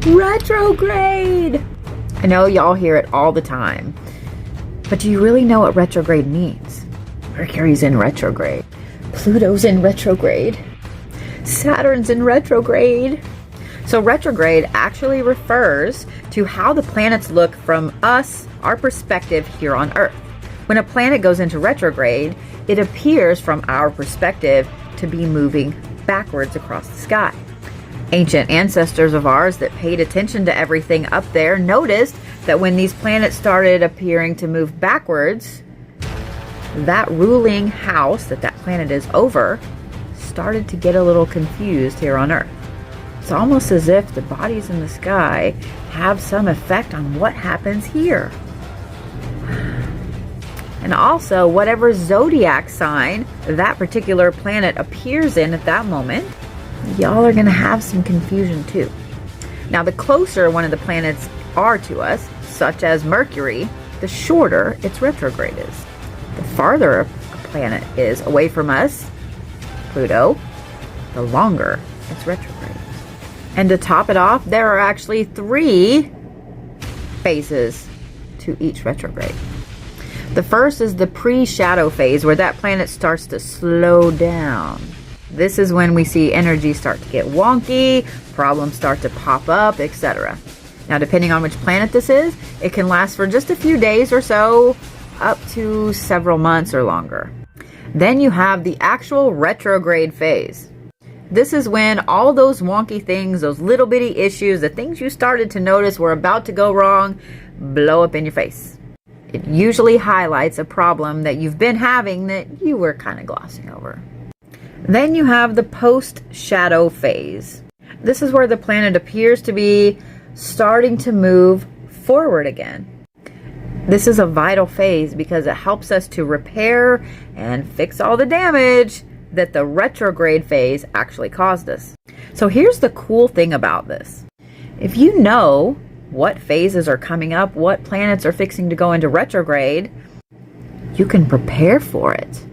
Retrograde! I know y'all hear it all the time, but do you really know what retrograde means? Mercury's in retrograde. Pluto's in retrograde. Saturn's in retrograde. So retrograde actually refers to how the planets look from us, our perspective here on Earth. When a planet goes into retrograde, it appears from our perspective to be moving backwards across the sky. Ancient ancestors of ours that paid attention to everything up there noticed that when these planets started appearing to move backwards, that ruling house that planet is over started to get a little confused here on Earth. It's almost as if the bodies in the sky have some effect on what happens here. And also, whatever zodiac sign that particular planet appears in at that moment, y'all are going to have some confusion too. Now, the closer one of the planets are to us, such as Mercury, the shorter its retrograde is. The farther a planet is away from us, Pluto, the longer its retrograde. And to top it off, there are actually 3 phases to each retrograde. The first is the pre-shadow phase, where that planet starts to slow down. This is when we see energy start to get wonky, problems start to pop up, etc. Now, depending on which planet this is, it can last for just a few days or so, up to several months or longer. Then you have the actual retrograde phase. This is when all those wonky things, those little bitty issues, the things you started to notice were about to go wrong, blow up in your face. It usually highlights a problem that you've been having that you were kind of glossing over. Then you have the post-shadow phase. This is where the planet appears to be starting to move forward again. This is a vital phase because it helps us to repair and fix all the damage that the retrograde phase actually caused us. So here's the cool thing about this. If you know what phases are coming up, what planets are fixing to go into retrograde, you can prepare for it.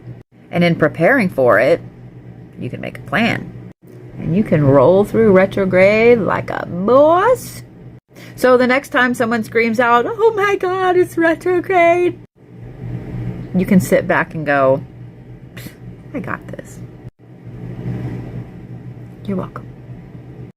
And in preparing for it, you can make a plan. And you can roll through retrograde like a boss. So the next time someone screams out, "Oh my God, it's retrograde," you can sit back and go, "I got this." You're welcome.